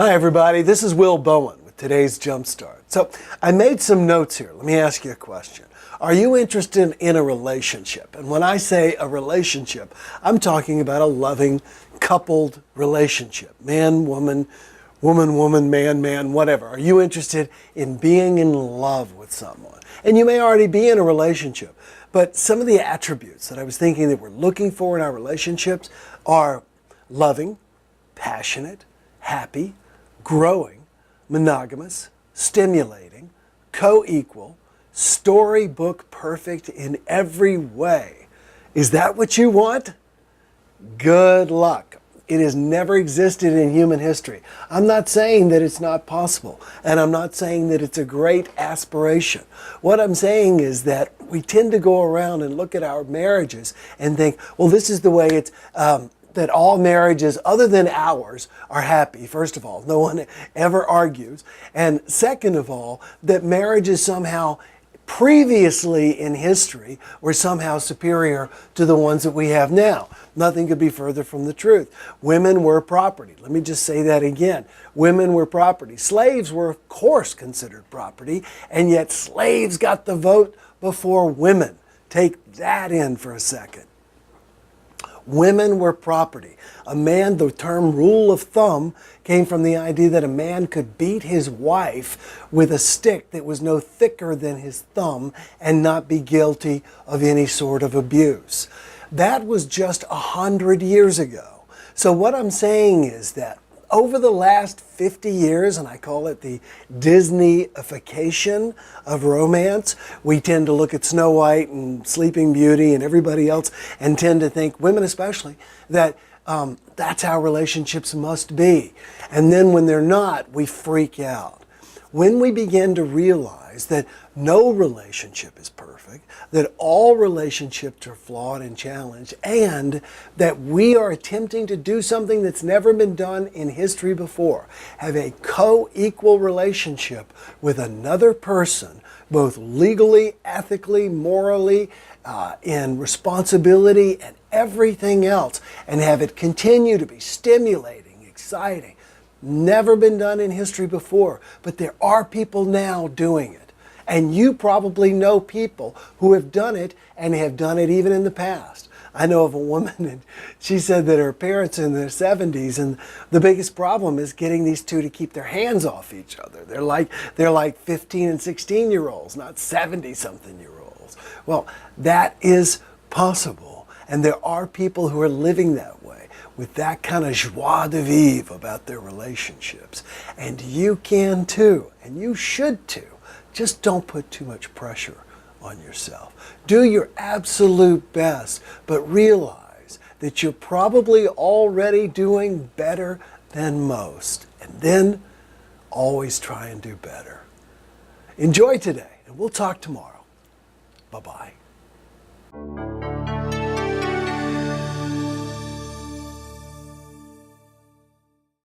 Hi everybody, this is Will Bowen with today's JumpStart. So I made some notes here. Let me ask you a question. Are you interested in a relationship? And when I say a relationship, I'm talking about a loving, coupled relationship. Man, woman, woman, woman, man, man, whatever. Are you interested in being in love with someone? And you may already be in a relationship, but some of the attributes that I was thinking that we're looking for in our relationships are loving, passionate, happy, growing, monogamous, stimulating, co-equal, storybook perfect in every way. Is that what you want? Good luck. It has never existed in human history. I'm not saying that it's not possible, and I'm not saying that it's a great aspiration. What I'm saying is that we tend to go around and look at our marriages and think, well, this is the way it's that all marriages other than ours are happy. First of all, no one ever argues. And second of all, that marriages somehow previously in history were somehow superior to the ones that we have now. Nothing could be further from the truth. Women were property. Let me just say that again. Women were property. Slaves were, of course, considered property, and yet slaves got the vote before women. Take that in for a second. Women were property. The term rule of thumb came from the idea that a man could beat his wife with a stick that was no thicker than his thumb and not be guilty of any sort of abuse. That was just 100 years ago. So what I'm saying is that over the last 50 years, and I call it the Disney-ification of romance, we tend to look at Snow White and Sleeping Beauty and everybody else and tend to think, women especially, that that's how relationships must be. And then when they're not, we freak out. When we begin to realize that no relationship is perfect, that all relationships are flawed and challenged, and that we are attempting to do something that's never been done in history before, have a co-equal relationship with another person, both legally, ethically, morally, in responsibility and everything else, and have it continue to be stimulating, exciting. Never been done in history before, but there are people now doing it. And you probably know people who have done it and have done it even in the past. I know of a woman, and she said that her parents in their 70s, and the biggest problem is getting these two to keep their hands off each other. They're like 15 and 16-year-olds, not 70-something-year-olds. Well, that is possible, and there are people who are living that way, with that kind of joie de vivre about their relationships. And you can too, and you should too. Just don't put too much pressure on yourself. Do your absolute best, but realize that you're probably already doing better than most. And then always try and do better. Enjoy today, and we'll talk tomorrow. Bye-bye.